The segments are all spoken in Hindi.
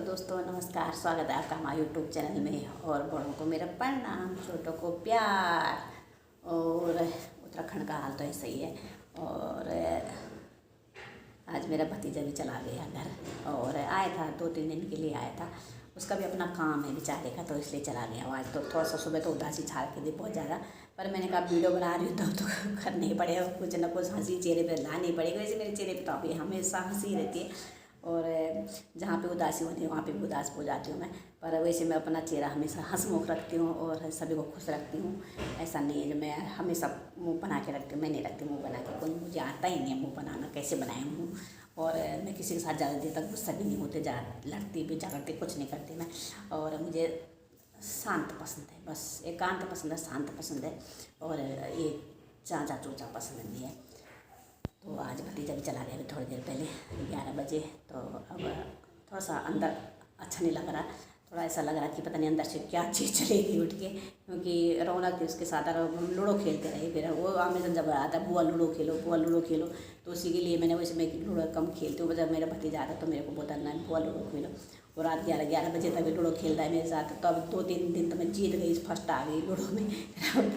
दोस्तों नमस्कार, स्वागत है आपका हमारे यूट्यूब चैनल में। और बड़ों को मेरा प्रणाम, छोटों को प्यार। और उत्तराखंड का हाल तो ऐसा ही है। और आज मेरा भतीजा भी चला गया घर और आया था 2-3 दिन के लिए आया था। उसका भी अपना काम है बेचारे का, तो इसलिए चला गया। आज तो थोड़ा सा सुबह तो उदासी छा के दी बहुत ज़्यादा, पर मैंने कहा वीडियो बना रही हूँ तो करना ही पड़ेगा, कुछ ना कुछ हंसी चेहरे पे लानी पड़ेगी। वैसे मेरे चेहरे पे तो अभी हमेशा हंसी रहती है, और जहाँ पे उदासी होती है वहाँ पे भी उदास हो जाती हूँ मैं। पर वैसे मैं अपना चेहरा हमेशा हंसमुख रखती हूँ और सभी को खुश रखती हूँ। ऐसा नहीं है जो मैं हमेशा मुंह बना के रखती हूँ, मैं नहीं रखती मुंह बना के। कोई मुझे आता ही नहीं है मुंह बनाना, कैसे बनाए मुँह। और मैं किसी के साथ ज़्यादा देर तक गुस्सा भी नहीं होते, लड़ती भी झगड़ती कुछ नहीं करती मैं। और मुझे शांत पसंद है, बस एकांत पसंद है, शांत पसंद है। और ये चाचा चूचा पसंद नहीं है। तो आज भतीजा भी चला गया अभी थोड़ी देर पहले 11 बजे। तो अब थोड़ा सा अंदर अच्छा नहीं लग रहा, थोड़ा ऐसा लग रहा कि पता नहीं अंदर से क्या चीज़ चलेगी उठ के। क्योंकि रौनक थी उसके साथ, और हम लूडो खेलते रहे। फिर वो हमेशा जब आता बुआ लूडो खेलो, बुआ लूडो खेलो, तो उसी के लिए मैंने वैसे मैं लूडो कम खेलती हूँ। जब मेरा भतीजा आता तो मेरे को बोलता ना बुआ लूडो खेलो। और रात 11 बजे तक भी लूडो खेल रहा है मेरे साथ। तो अब 2-3 दिन तो मैं जीत गई, फर्स्ट आ गई लूडो में।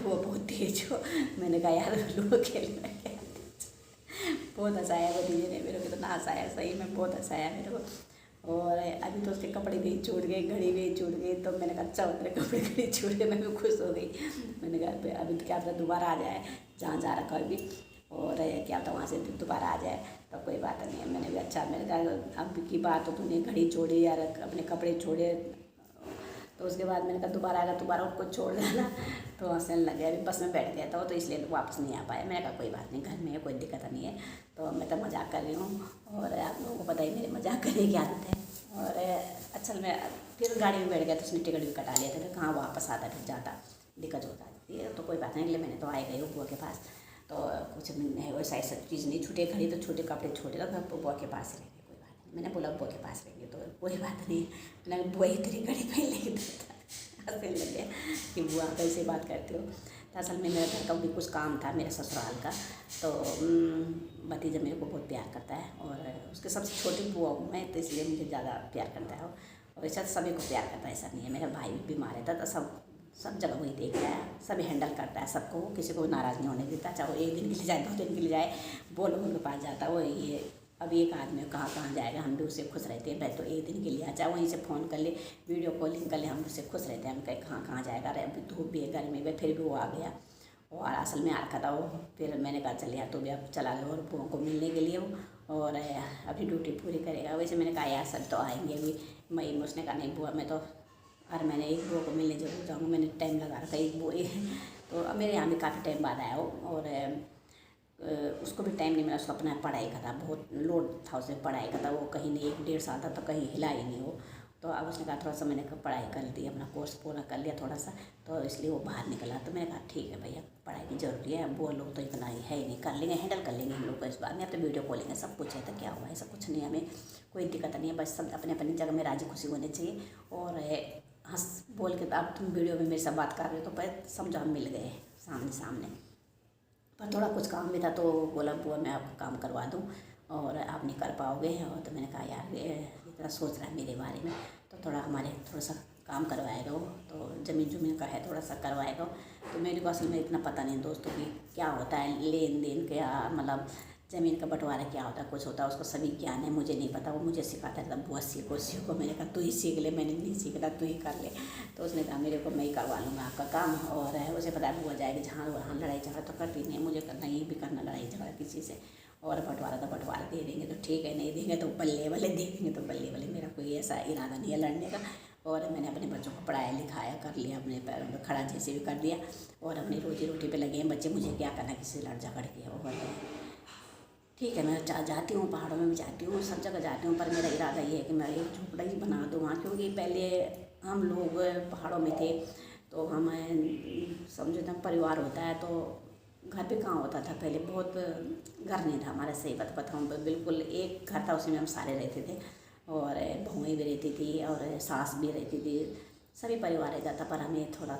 वो बहुत तेज हो, मैंने कहा यार लूडो खेल रहा है। बहुत हंसाया भतीजे ने मेरे को, तो ना हंसाया सही में, बहुत हंसाया मेरे को। और अभी तो उसके कपड़े भी छूट गए, घड़ी भी छूट गई। तो मैंने कहा अच्छा तेरे कपड़े घड़ी छूट गए, मैं भी खुश हो गई। मैंने कहा अभी तो क्या पता दोबारा आ जाए जहाँ जा रखा अभी, और क्या पता वहाँ से दोबारा आ जाए, तो कोई बात नहीं है। मैंने भी अच्छा, मैंने कहा अब की बात तो तूने घड़ी छोड़ी यार, अपने कपड़े छोड़े। तो उसके बाद मैंने कहा दोबारा आएगा दोबारा उसको छोड़ देना। तो हंसने लग गया। अभी बस में बैठ गया था वो, तो इसलिए वापस नहीं आ पाया। मैंने कहा कोई बात नहीं, घर में है, कोई दिक्कत नहीं है। तो मैं तो मजाक कर रही हूँ, और आप लोगों को पता ही मेरे मजाक करने की आदत है। और असल में फिर गाड़ी में बैठ गया तो उसने टिकट भी कटा लिया था। फिर कहाँ वापस आता, फिर जाता दिक्कत हो जाती है। तो कोई बात नहीं, मैंने तो आए गई बुआ के पास। तो कुछ नहीं, वैसा ऐसा चीज़ नहीं, छूटे घड़ी तो छोटे कपड़े छोटे, तो बुआ के पास रहेंगे, कोई बात नहीं। मैंने बोला बुआ के पास रहेंगे तो कोई बात नहीं। मैंने बुआ ही तेरी घड़ी पहन लेके देता, हंसने लगे कि बुआ कैसे बात करते हो। तो असल में मेरे घर का भी कुछ काम था मेरे ससुराल का। तो भतीजा मेरे को बहुत प्यार करता है, और उसके सबसे छोटी बुआ हूँ मैं, तो इसलिए मुझे ज़्यादा प्यार करता है। और वैसा सभी को प्यार करता है, ऐसा नहीं है। मेरा भाई भी बीमार रहता तो सब जगह वही देख रहा है, सभी हैंडल करता है सबको, किसी को नाराज़ नहीं होने देता। चाहे वो 1 दिन के लिए जाए, 2 दिन के लिए जाए, वो लोगों के पास जाता है। वो ये अब एक आदमी कहाँ कहाँ जाएगा, हम भी उससे खुश रहते हैं। भाई तो 1 दिन के लिए आ, चाहे वहीं से फ़ोन कर ले, वीडियो कॉलिंग कर ले, हम उससे खुश रहते हैं। हम कहीं कहाँ कहाँ जाएगा, अरे अभी धूप भी है, गर्मी में, फिर भी वो आ गया। और असल में आ रखा था वो। फिर मैंने कहा चल यार तो भी अब चला गया, और बुआ को मिलने के लिए वो, और अभी ड्यूटी पूरी करेगा। वैसे मैंने कहा यार सब तो आएंगे अभी मई में। उसने कहा नहीं बुआ मैं तो हर महीने एक बुआ को मिलने जरूर जाऊँगा, मैंने टाइम लगा रखा एक बुआ। तो अब मेरे यहाँ भी काफ़ी टाइम बाद आया वो। और उसको भी टाइम नहीं मिला, उसको अपना पढ़ाई का था, बहुत लोड था उसे पढ़ाई का था। वो कहीं नहीं, 1-1.5 साल था तो कहीं हिला ही नहीं वो। तो अब उसने कहा थोड़ा सा, मैंने कहा पढ़ाई कर ली, अपना कोर्स पूरा कर लिया थोड़ा सा, तो इसलिए वो बाहर निकला। तो मैंने कहा ठीक है भैया, पढ़ाई की ज़रूरी है। वो लोग तो इतना ही है ही नहीं, कर लेंगे, हैंडल कर लेंगे हम लोग को इस बार में। अब तो वीडियो कॉलिंग है, सब कुछ है, तो क्या हुआ, ऐसा कुछ नहीं है, हमें कोई दिक्कत नहीं है। बस सब अपने अपनी जगह में राजी खुशी होने चाहिए। और हंस बोल के, अब तुम वीडियो में मेरे साथ बात कर रहे हो तो पर समझो हम मिल गए सामने सामने। पर थोड़ा कुछ काम भी था, तो बोला बुआ मैं आपका काम करवा दूँ और आप नहीं कर पाओगे। और तो मैंने कहा यार ये इतना सोच रहा है मेरे बारे में, तो थोड़ा सा काम करवाएगा वो। तो ज़मीन का है, थोड़ा सा करवाएगा। तो मेरे को असल में इतना पता नहीं दोस्तों कि क्या होता है लेन देन, क्या मतलब ज़मीन का बंटवारा क्या होता है, कुछ होता है, उसको सभी ज्ञान है, मुझे नहीं पता। वो मुझे सिखाता था बुआ सीखो। मैंने कहा तू ही सीख ले, मैंने नहीं सीखना, तू ही कर ले। तो उसने कहा मेरे को मैं ही करवा लूँगा आपका काम। और उसे पता है बुआ जाएगी जहाँ वहाँ, लड़ाई झगड़ा तो करती नहीं है, मुझे करना ही भी करना लड़ाई झगड़ा किसी से। और बंटवारा तो बंटवारा दे देंगे तो ठीक है, नहीं देंगे तो बल्ले वाले, दे देंगे तो बल्ले वाले। मेरा कोई ऐसा इरादा नहीं है लड़ने का। और मैंने अपने बच्चों को पढ़ाया लिखाया, कर लिया, अपने पैरों पर खड़ा जैसे भी कर दिया, और अपनी रोजी रोटी पे लगे हैं बच्चे। मुझे क्या करना किसी से लड़ झगड़ के। और ठीक है, मैं जाती हूँ, पहाड़ों में भी जाती हूँ, सब जगह जाती हूँ, पर मेरा इरादा ये है कि मैं एक झोपड़ा ही बना दूँ वहाँ। क्योंकि पहले हम लोग पहाड़ों में थे, तो हम समझो एकदम परिवार होता है, तो घर पे कहाँ होता था पहले, बहुत घर नहीं था हमारा, सही बात बताऊँ, बिल्कुल एक घर था, उसी में हम सारे रहते थे। और बहुएँ भी रहती थी, और सास भी रहती थी, सभी परिवार रहता था। पर हमें थोड़ा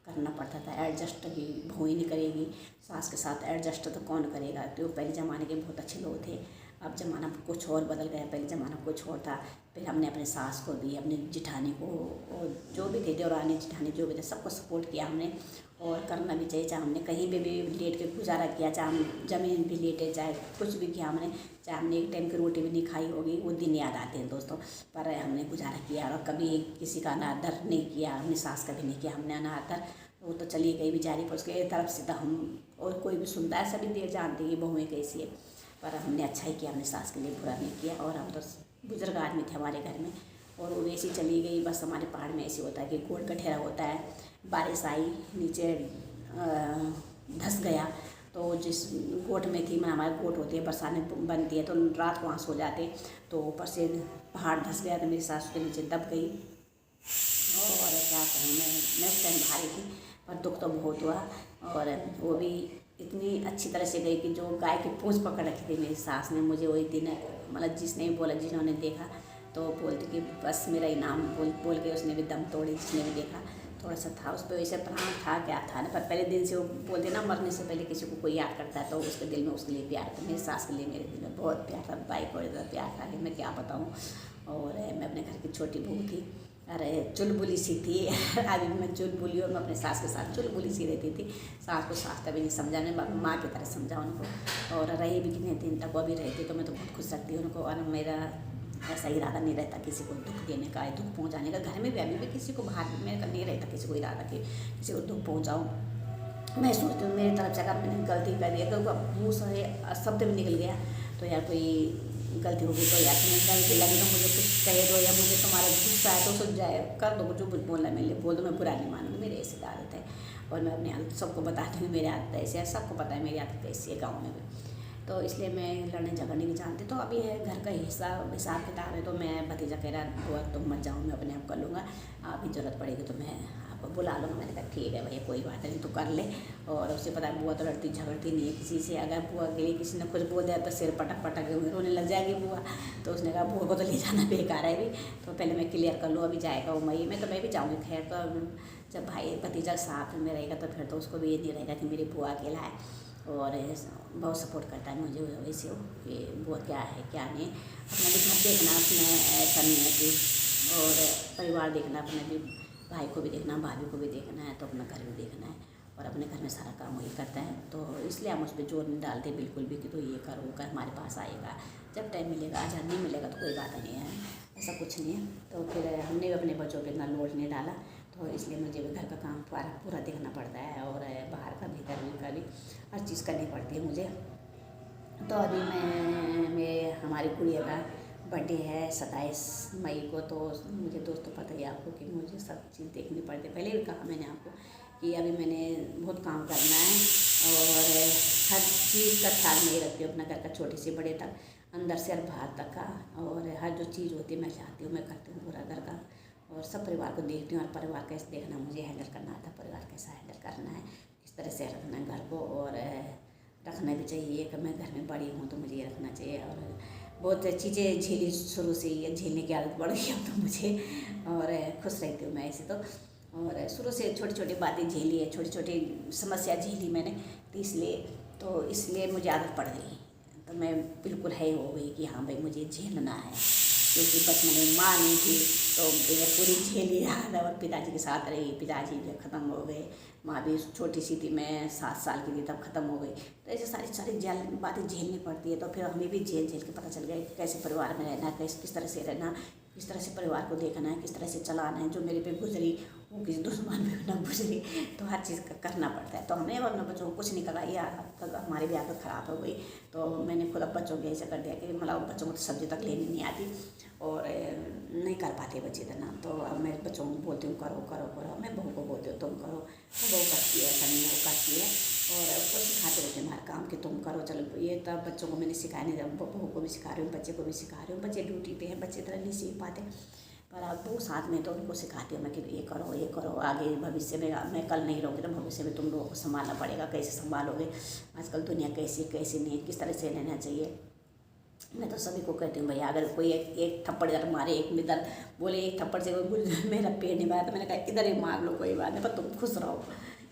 करना पड़ता था एडजस्ट, कि बहू ही नहीं करेगी सास के साथ एडजस्ट तो कौन करेगा। तो पहले ज़माने के बहुत अच्छे लोग थे, अब ज़माना कुछ और बदल गया, पहले ज़माना कुछ और था। फिर हमने अपने सास को भी, अपने जिठानी को, और जो भी थे देवरानी जिठानी जो भी थे सबको सपोर्ट किया हमने, और करना भी चाहिए। चाहे हमने कहीं पे भी लेट के गुजारा किया, चाहे हम ज़मीन भी लेटे, चाहे कुछ भी किया हमने, चाहे हमने एक टाइम की रोटी भी नहीं खाई होगी, वो दिन याद आते हैं दोस्तों। पर हमने गुजारा किया और कभी किसी का अनादर नहीं किया, अपनी सास का भी नहीं किया हमने अनादर। वो तो चली गई बेचारी, पर उसके तरफ से तो हम, और कोई भी सुनता है सभी देर जानते हैं कि बहुएँ कैसी है, पर हमने अच्छा ही किया, हमने सास के लिए बुरा नहीं किया। और हम तो बुजुर्ग आदमी थे हमारे घर में, और वो वैसी चली गई। बस हमारे पहाड़ में ऐसे होता है कि गोड़ गठेरा होता है, बारिश आई नीचे धंस गया, तो जिस गोट में थी, मैं हमारे गोट होती है बरसाने बनती है, तो रात को वहाँ सो जाते, तो ऊपर से पहाड़ धंस गया, तो मेरी सास के नीचे दब गई। और क्या कहूँ मैं उस टाइम भारी थी, पर दुख तो बहुत हुआ। और वो भी इतनी अच्छी तरह से गई कि जो गाय की पूंछ पकड़ रखी थी मेरी सास ने, मुझे वही दिन, मतलब जिसने भी बोला, जिन्होंने देखा तो बोलते कि बस मेरा इनाम बोल के उसने भी दम तोड़ी। जिसने भी देखा थोड़ा सा था उस पर वैसे प्राण था, क्या था ना, पर पहले दिन से वो बोलते ना, मरने से पहले किसी को कोई याद करता है तो उसके दिल में उसके लिए प्यार था। मेरी सास के लिए मेरे दिल में बहुत प्यार था, बाइक को इतना प्यार था कि मैं क्या बताऊँ। और मैं अपने घर की छोटी बहू थी, अरे चुलबुली सी थी। अभी मैं चुलबुली, और मैं अपने सास के साथ चुलबुली सी रहती थी। सास को सास कभी नहीं समझा, मैं माँ की तरह समझा उनको। और रही भी कितने दिन तक वो भी रहती, तो मैं तो बहुत खुश रखती हूँ उनको। और मेरा ऐसा इरादा नहीं रहता किसी को दुख देने का, दुख पहुंचाने का। घर में भी अभी भी किसी को बाहर मेरे का नहीं रहता किसी को इरादा कि किसी को दुख पहुंचाऊं। मैं सोचती हूँ मेरी तरफ से अगर मैंने गलती कर दी, अगर मुँह से शब्द भी निकल गया तो यार कोई गलती होगी तो यार तुम्हें गलती लगी तो मुझे कुछ कह दो, या मुझे तुम्हारा गुस्सा है तो सुझ जाए, कर दो, जो बोलना मेरे लिए बोल दो, मैं बुरा नहीं मानूंगी। मेरी ऐसी आदत है, और मैं अपनी आदत सबको बताती हूँ, मेरी आदत ऐसी है, सबको पता है मेरी आदत कैसी है गाँव में भी। तो इसलिए मैं लड़ने झगड़ने भी जानती। तो अभी है घर का हिसाब किताब है, तो मैं भतीजा कह रहा बुआ तुम मत जाओ, मैं अपने आप कर लूँगा, अभी ज़रूरत पड़ेगी तो मैं आपको बुला लूँगा। मैंने कहा ठीक है भैया, कोई बात नहीं, तो कर ले। और उसे पता है बुआ तो लड़ती झगड़ती नहीं है किसी से, अगर बुआ के लिए किसी ने कुछ बोल दिया तो सिर पटक पटक के रोने लग जाएगी बुआ। तो उसने कहा बुआ को तो ले जाना बेकार है भी, तो पहले मैं क्लियर कर लूँ। अभी जाएगा वो मई में, तो मैं भी जाऊँगी। खैर तो जब भाई भतीजा साथ में रहेगा तो फिर तो उसको भी ये नहीं रहेगा कि मेरी बुआ अकेला है। और बहुत सपोर्ट करता है मुझे वैसे हो कि वो क्या है क्या नहीं। अपना भी घर देखना, अपना ऐसा नहीं है कि, और परिवार देखना, अपने भी भाई को भी देखना, भाभी को भी देखना है, तो अपना घर भी देखना है। और अपने घर में सारा काम वही करता है, तो इसलिए हम उस पर जोर नहीं डालते बिल्कुल भी कि तो ये कर वो कर, हमारे पास आएगा जब टाइम मिलेगा, आज नहीं मिलेगा तो कोई बात नहीं है, ऐसा कुछ नहीं है। तो फिर हमने भी अपने बच्चों पर इतना लोड नहीं डाला, तो इसलिए मुझे भी घर का काम पूरा देखना पड़ता है, और बाहर का भीतर का भी हर चीज़ करनी पड़ती है मुझे। तो अभी मैं हमारी गुड़िया का बर्थडे है 27 मई को, तो मुझे दोस्तों पता ही आपको कि मुझे सब चीज़ देखनी पड़ती है। पहले भी कहा मैंने आपको कि अभी मैंने बहुत काम करना है, और हर चीज़ का ख्याल नहीं रखती हूँ अपना घर का, छोटे से बड़े तक, अंदर से बाहर तक का। और हर जो चीज़ होती है मैं चाहती हूँ, मैं करती हूँ पूरा घर का, और सब परिवार को देखती हूँ। और परिवार कैसे देखना मुझे हैंडल करना आता, परिवार कैसा हैंडल करना है, किस तरह से रखना है घर को, और रखना भी चाहिए कि मैं घर में बड़ी हूँ तो मुझे ये रखना चाहिए। और बहुत चीज़ें झेली शुरू से, ये झेलने की आदत पड़ गई अब तो मुझे, और खुश रहती हूँ मैं ऐसे तो। और शुरू से छोटी छोटी बातें झेली है, छोटी छोटी समस्या झेली मैंने, तो इसलिए मुझे आदत पड़ गई। तो मैं बिल्कुल है हो गई कि हाँ भाई मुझे झेलना है, क्योंकि बचपन में माँ नहीं थी तो मैंने पूरी झेली याद है। और पिताजी के साथ रही, पिताजी भी ख़त्म हो गए, माँ भी छोटी सी थी, मैं 7 साल की थी तब ख़त्म हो गई। तो ऐसे सारी बातें झेलनी पड़ती है। तो फिर हमें भी झेल के पता चल गया कैसे परिवार में रहना है, किस तरह से रहना, किस तरह से परिवार को देखना है, किस तरह से चलाना है। जो मेरे पे गुजरी वो किसी दुश्मन में ना गुजरी, तो हर चीज़ करना पड़ता है। तो हमने अपने बच्चों को कुछ नहीं करा, ये हमारी भी आदत ख़राब हो गई, तो मैंने खुद अब बच्चों को ऐसे कर दिया कि मतलब बच्चों को तो सब्जी तक लेनी नहीं आती, और नहीं कर पाते बच्चे इतना। तो अब मैं बच्चों को बोलती हूँ करो करो करो, मैं बहू को बोलती हूँ तुम करो, तो बहू करती है, ऐसा नहीं वो करती है। और उसको सिखाते रहते हैं हमारा काम कि तुम करो, चलो ये तब बच्चों को मैंने सिखाया नहीं, बहू को भी सिखा रही हूँ, बच्चे को भी सिखा रही हूँ। बच्चे ड्यूटी पे हैं, बच्चे तरह नहीं सीख पाते, पर अब वो साथ में तो उनको सिखाती हूँ मैं कि ये करो, आगे भविष्य में मैं कल नहीं रहूँगी तो भविष्य में तुम लोगों को संभालना पड़ेगा, कैसे संभालोगे, आजकल दुनिया कैसी कैसी नहीं, किस तरह से रहना चाहिए। मैं तो सभी को कहती हूँ भैया, अगर कोई एक थप्पड़ इधर मारे, एक इधर बोले, एक थप्पड़ से कोई मेरा पेट नहीं भरा, तो मैंने कहा इधर ही मार लो, कोई बात नहीं, पर तुम खुश रहो।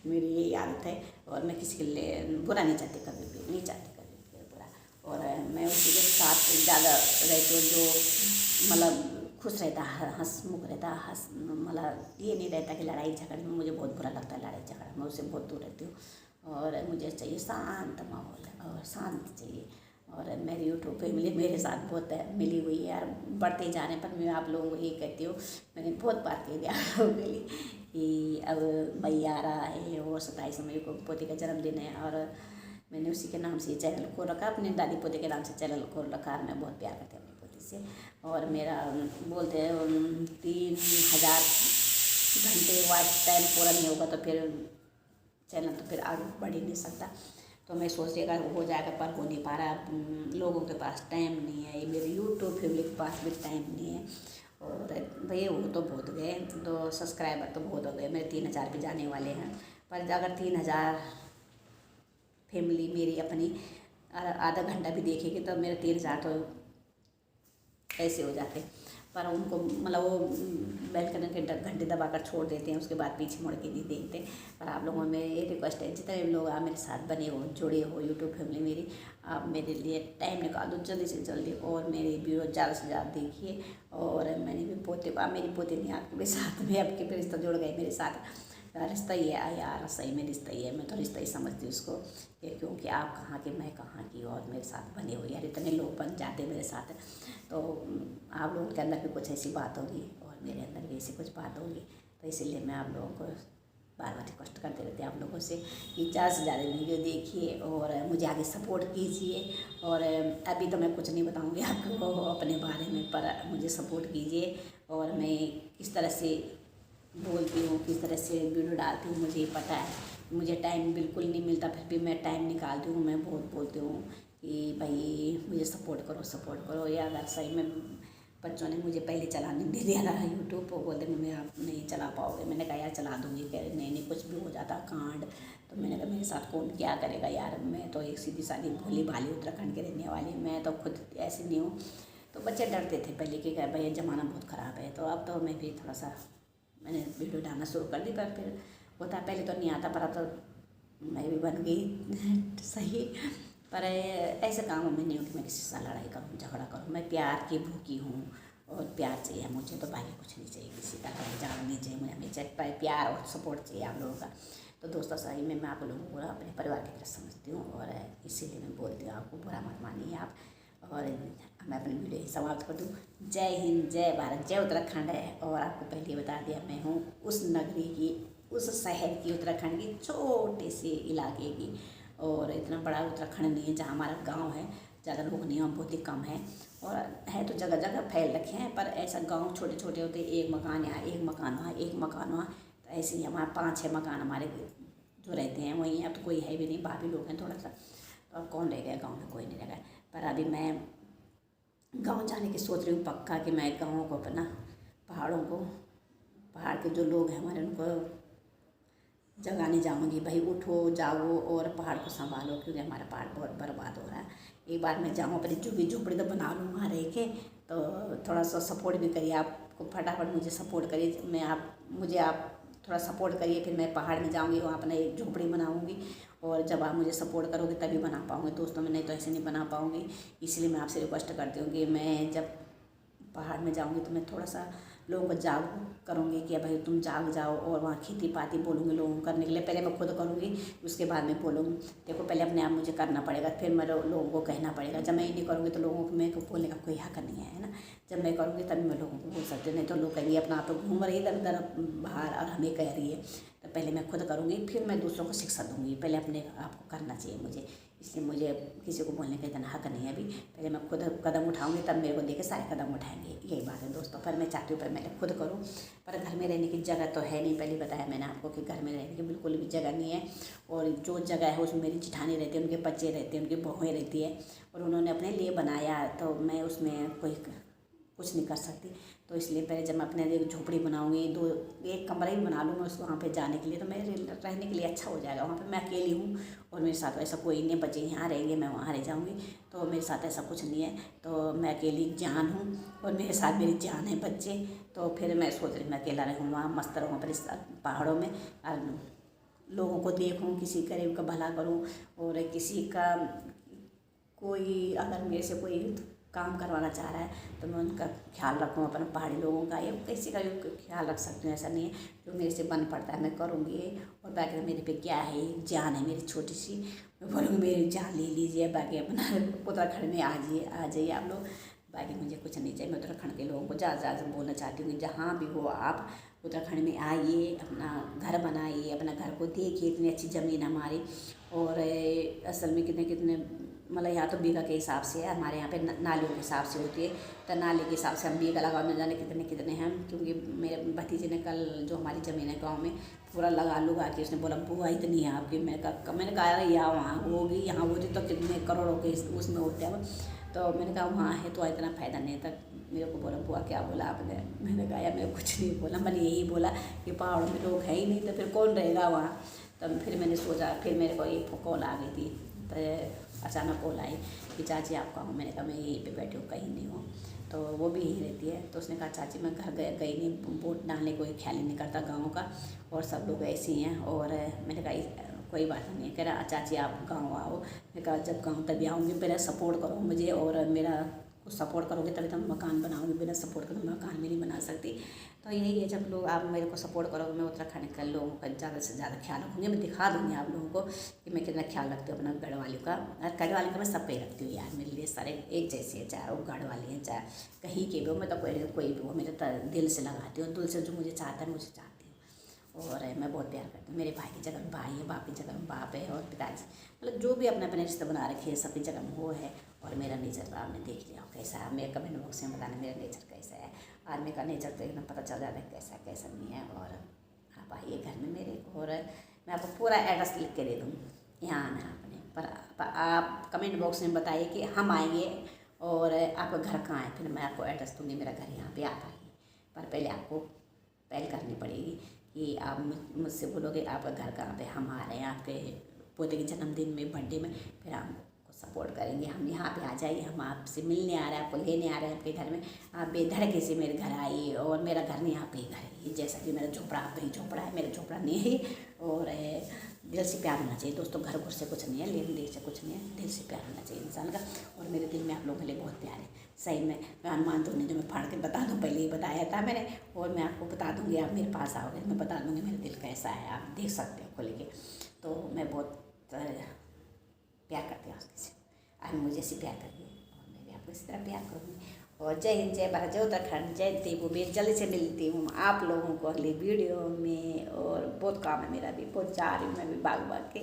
मेरी यही आदत है, और मैं किसी के लिए बुरा नहीं चाहती, कभी भी नहीं चाहती कभी भी बुरा। और मैं उसी के साथ ज़्यादा रहती हूँ, जो मतलब खुश रहता है, हंसमुख रहता है, मतलब ये नहीं रहता कि लड़ाई झगड़े में। मुझे बहुत बुरा लगता है लड़ाई झगड़ा, मैं उससे बहुत दूर रहती हूँ। और मुझे चाहिए शांत माहौल और शांत चाहिए। और मेरी यूट्यूब फैमिली मेरे साथ बहुत मिली हुई है यार, बढ़ते जाने पर मैं आप लोगों को ये कहती हूँ, मैंने बहुत बात कह दिया आप लोगों के लिए कि अब मई आ रहा है और 27 मई को पोती का जन्मदिन है, और मैंने उसी के नाम से ये चैनल खोल रखा, अपने दादी पोते के नाम से चैनल खोल रखा। मैं बहुत प्यार करती हूँ अपनी पोती से। और मेरा बोलते हैं 3000 घंटे वॉच टाइम पूरा नहीं होगा तो फिर चैनल तो फिर आगे बढ़ ही नहीं सकता। तो मैं सोच रही अगर हो जाएगा, पर हो नहीं पा रहा, लोगों के पास टाइम नहीं है, मेरे यूट्यूब फैमिली के पास भी टाइम नहीं है। और भैया वो तो बहुत गए, तो सब्सक्राइबर तो बहुत हो गए, मेरे 3000 भी जाने वाले हैं। पर अगर 3000 फैमिली मेरी अपनी आधा घंटा भी देखेगी तो मेरे 3000 तो ऐसे हो जाते। पर उनको मतलब वो बेल करने के घंटे दबाकर छोड़ देते हैं, उसके बाद पीछे मुड़ के नहीं देखते। पर आप लोगों में ये रिक्वेस्ट है, जितने भी लोग आप मेरे साथ बने हो, जुड़े हो यूट्यूब फैमिली मेरी, आप मेरे लिए टाइम निकाल दो जल्दी से जल्दी, और मेरी वीडियो ज़्यादा से ज़्यादा देखिए। और मैंने भी पोते, आप मेरी पोते नहीं, आपके भी साथ में आपके भी रिश्ता जुड़ गए मेरे साथ। रिश्ता ही है यार, सही में रिश्ता ही है, मैं तो रिश्ता ही समझती हूँ उसको, क्योंकि आप कहाँ के मैं कहाँ की, और मेरे साथ बने हो यार, इतने लोग बन जाते मेरे साथ। तो आप लोगों के अंदर भी कुछ ऐसी बात होगी और मेरे अंदर भी ऐसी कुछ बात होगी, तो इसीलिए मैं आप लोगों को बार बार रिक्वेस्ट करते रहते हैं आप लोगों से कि ज़्यादा से ज़्यादा वीडियो देखिए और मुझे आगे सपोर्ट कीजिए। और अभी तो मैं कुछ नहीं बताऊंगी आपको अपने बारे में, पर मुझे सपोर्ट कीजिए। और मैं किस तरह से बोलती हूँ, किस तरह से वीडियो डालती हूँ, मुझे पता है। मुझे टाइम बिल्कुल नहीं मिलता, फिर भी मैं टाइम निकालती हूँ। मैं बहुत बोलती हूँ कि भाई मुझे सपोर्ट करो, सपोर्ट करो। या अगर सही में बच्चों ने मुझे पहले चलाने नहीं दिया था यूट्यूब को, बोलते मम्मी आप नहीं चला पाओगे। मैंने कहा यार चला दूँगी, कह रहे नहीं नहीं कुछ भी हो जाता कांड। तो मैंने कहा मेरे साथ कौन क्या करेगा यार, मैं तो एक सीधी सादी भोली भाली उत्तराखंड के रहने वाली, मैं तो खुद ऐसी नहीं हूँ। तो बच्चे डरते थे पहले कि भाई ज़माना बहुत ख़राब है। तो अब तो मैं भी थोड़ा सा मैंने वीडियो डालना शुरू कर दी, पर फिर होता पहले तो नहीं आता, पर अब तो मैं भी बन गई सही। पर ऐसे कामों में नहीं हूँ कि मैं किसी से लड़ाई करूँ, झगड़ा करूँ। मैं प्यार की भूखी हूँ और प्यार चाहिए मुझे, तो बाकी कुछ नहीं चाहिए, किसी का झगड़ा नहीं चाहिए मुझे, हमें प्यार और सपोर्ट चाहिए आप लोगों का। तो दोस्तों सही में मैं आप लोगों को अपने परिवार की तरह समझती हूँ, और इसीलिए मैं बोलती हूँ, आपको बुरा मत मानिए आप। और मैं अपनी वीडियो समाप्त कर दूँ। जय हिंद, जय भारत, जय उत्तराखंड है। और आपको पहले बता दिया, मैं हूँ उस नगरी की, उस शहर की, उत्तराखंड की छोटे से इलाके की। और इतना बड़ा उत्तराखंड नहीं है जहाँ हमारा गांव है, ज़्यादा लोग नहीं हैं, बहुत ही कम है। और है तो जगह जगह फैल रखे हैं, पर ऐसा गांव छोटे छोटे होते, एक मकान यहाँ, एक मकान वहाँ, एक मकान वहाँ। तो ऐसे ही हमारे 5-6 मकान हमारे जो रहते हैं वहीं। अब तो कोई है भी नहीं, भाभी लोग हैं थोड़ा सा, तो अब कौन रह गया गाँव में, कोई नहीं रह गया। पर अभी मैं गांव जाने की सोच रही हूँ पक्का, कि मैं गाँव को अपना, पहाड़ों को, पहाड़ के जो लोग हैं हमारे, उनको जगाने जाऊँगी, भाई उठो जाओ और पहाड़ को संभालो, क्योंकि हमारा पहाड़ बहुत बर्बाद हो रहा है। एक बार मैं जाऊँ, अपनी झुग्गी झोपड़ी तो बना लूँ वहाँ रह के, तो थोड़ा सा सपोर्ट भी करिए, आपको फटाफट मुझे सपोर्ट करिए। मुझे आप थोड़ा सपोर्ट करिए, फिर मैं पहाड़ में जाऊँगी, वहाँ अपना एक झोपड़ी बनाऊँगी। और जब आप मुझे सपोर्ट करोगे तभी बना पाऊँगी दोस्तों, मैं नहीं तो ऐसे नहीं बना पाऊँगी। इसलिए मैं आपसे रिक्वेस्ट करती हूँ कि मैं जब पहाड़ में जाऊँगी तो मैं थोड़ा सा लोगों को जागरूक करूँगी कि भाई तुम जाग जाओ, और वहाँ खेती पाती बोलूँगी लोगों को करने के लिए। पहले मैं खुद करूँगी, उसके बाद मैं बोलूँगी। देखो पहले अपने आप मुझे करना पड़ेगा, फिर मैं लोगों को कहना पड़ेगा। जब मैं ये नहीं करूँगी तो लोगों को मेरे को बोलने का कोई हक नहीं है ना। जब मैं करूँगी तभी मैं लोगों को बोल सकती हूँ, नहीं तो लोग कहेंगे अपना आप घूम रही इधर उधर बाहर और हमें कह रही है। तो पहले मैं खुद करूँगी, फिर मैं दूसरों को शिक्षा दूँगी। पहले अपने आप को करना चाहिए मुझे, इसलिए मुझे किसी को बोलने का इतना हक नहीं है अभी। पहले मैं खुद कदम उठाऊंगी, तब मेरे को देख के सारे कदम उठाएंगे, यही बात है दोस्तों। पर मैं चाहती हूँ पर मैं खुद करूँ, पर घर में रहने की जगह तो है नहीं। पहले बताया मैंने आपको कि घर में रहने की बिल्कुल भी जगह नहीं है। और जो जगह है उसमें मेरी जिठानी रहती है, उनके बच्चे रहते हैं, उनकी बहुएँ रहती है, और उन्होंने अपने लिए बनाया, तो मैं उसमें कोई कुछ नहीं कर सकती। तो इसलिए पहले जब मैं अपने लिए झोपड़ी बनाऊंगी, एक कमरा ही बना लूँ मैं उसको वहाँ पे जाने के लिए, तो मेरे रहने के लिए अच्छा हो जाएगा। वहाँ पे मैं अकेली हूँ और मेरे साथ ऐसा कोई नहीं, बच्चे यहाँ रहेंगे, मैं वहाँ रह जाऊँगी। तो मेरे साथ ऐसा कुछ नहीं है, तो मैं अकेली जान हूँ और मेरे साथ मेरी जान है, बच्चे। तो फिर मैं सोच रही मैं अकेला रहूँ वहाँ, मस्त रहूँ अपने पहाड़ों में, और लोगों को देखूँ, किसी गरीब का भला करूँ, और किसी का कोई अगर मेरे से कोई काम करवाना चाह रहा है तो मैं उनका ख्याल रखूँ, अपने पहाड़ी लोगों का या किसी का भी ख्याल रख सकती हूँ। ऐसा नहीं है, जो मेरे से बन पड़ता है मैं करूँगी। और बाकी मेरे पे क्या है, जान है मेरी छोटी सी, मैं बोलूँगी मेरी जान ले लीजिए, बाकी अपना उत्तराखंड में आ जाइए आप लोग। बाकी मुझे कुछ नहीं चाहिए। मैं उत्तराखंड के लोगों को ज़्यादा बोलना चाहती हूँ कि जहाँ भी हो आप उत्तराखंड में आइए, अपना घर बनाइए, अपना घर को देखिए। इतनी अच्छी ज़मीन हमारी, और असल में कितने कितने मतलब यहाँ तो बीघा के हिसाब से है, हमारे यहाँ पे नालियों के हिसाब से होती है। तो नाले के हिसाब से हम बीघा लगाओ, न जाने कितने कितने हैं। क्योंकि मेरे भतीजे ने कल जो हमारी ज़मीन है गाँव में पूरा लगा लुगा के, उसने बोला बुआ इतनी है आपकी। मैंने कहा यहाँ वहाँ होगी, यहाँ होती तो कितने करोड़ों के उसमें होते हैं। तो मैंने कहा वहाँ है तो इतना फ़ायदा नहीं था। मेरे को बोला बुआ क्या बोला आपने? मैंने कहा यार मैंने कुछ नहीं बोला, मैंने यही बोला कि पहाड़ों में लोग है ही नहीं तो फिर कौन रहेगा वहाँ। तब फिर मैंने सोचा, फिर मेरे को एक कॉल आ गई थी, तो अचानक कॉल आई कि चाची आप कहाँ हो? मैंने कहा मैं यहीं पे बैठी हूँ, कहीं नहीं हूँ। तो वो भी यहीं रहती है। तो उसने कहा चाची मैं घर गई नहीं, वोट डालने कोई ख्याल ही नहीं करता गाँव का, और सब लोग ऐसे ही हैं। और मैंने कहा कोई बात नहीं है। कह रहा चाची आप गाँव आओ। मैंने कहा जब गाँव तभी आऊँगी, पहले सपोर्ट करो मुझे, और मेरा कुछ सपोर्ट करोगे तभी तो मैं मकान बनाऊँगी, बिना सपोर्ट करो मकान भी नहीं बना सकती। तो यही है, जब लोग आप मेरे को सपोर्ट करोगे, मैं उत्तराखंड के लोगों का ज़्यादा से ज़्यादा ख्याल रखूँगी। मैं दिखा दूँगी आप लोगों को कि मैं कितना ख्याल रखती हूँ अपना गढ़वाली का। और गढ़वाली का मैं सब पे रखती हूँ यार, मेरे लिए सारे एक जैसे हैं, चाहे वो गढ़वाली हैं चाहे कहीं के भी हो। मैं तो कोई भी हो, मेरे दिल से लगाती हूँ, दिल से जो मुझे चाहता है मुझे चाहती हूँ। और मैं बहुत प्यार करती हूँ। मेरे भाई की जगह में भाई है, बाप की जगह में बाप है, और पिताजी मतलब जो भी अपने अपने रिश्ते बना रखे हैं सबकी जगह में वो है। और मेरा नेचर तो आपने देख लिया कैसा है। मेरे कमेंट बॉक्स में बताना मेरा नेचर कैसा है। आदमी का नेचर तो एकदम पता चल जाता है कैसा कैसा नहीं है। और आप आइए घर में मेरे, और मैं आपको पूरा एड्रेस लिख के दे दूँगी, यहाँ आना है आपने। पर आप कमेंट बॉक्स में बताइए कि हम आएंगे और आपका घर कहाँ है, फिर मैं आपको एड्रेस दूँगी, मेरा घर यहाँ पे आप आइए। पर पहले आपको पहल करनी पड़ेगी कि आप मुझसे बोलोगे आपका घर कहाँ पे, हम आ रहे हैं आपके पोते के जन्मदिन में, बर्थडे में, फिर आपको सपोर्ट करेंगे। हम यहाँ पे आ जाइए, हम आपसे मिलने आ रहे हैं, आपको लेने आ रहे हैं आपके घर में। आप बेधड़के से मेरे घर आइए, और मेरा घर नहीं आप ही घर है। जैसा कि मेरा झोपड़ा आप ही झोपड़ा है, मेरा झोपड़ा नहीं है। और दिल से प्यार होना चाहिए दोस्तों, घर से कुछ नहीं है, लेन देन से कुछ नहीं है, दिल से प्यार होना चाहिए इंसान का। और मेरे दिल में आप लोगों के लिए बहुत प्यार है सही में। मैं अनुमान तो नहीं जो मैं फाड़ के बता दूँ, पहले ही बताया था मैंने, और मैं आपको बता दूँगी। आप मेरे पास आओगे मैं बता दूँगी मेरा दिल कैसा है, आप देख सकते हो खोल के। तो मैं बहुत प्यार करती हूँ आपसे, आप मुझे ऐसे प्यार करिए और मैं भी आपको इसी तरह प्यार करूँगी। और जय हिंद, जय भारत, जय उत्तराखंड, जय देवभूमि। जल्दी से मिलती हूँ आप लोगों को अगली वीडियो में, और बहुत काम है मेरा भी, बहुत जा रही हूँ मैं भी भाग के।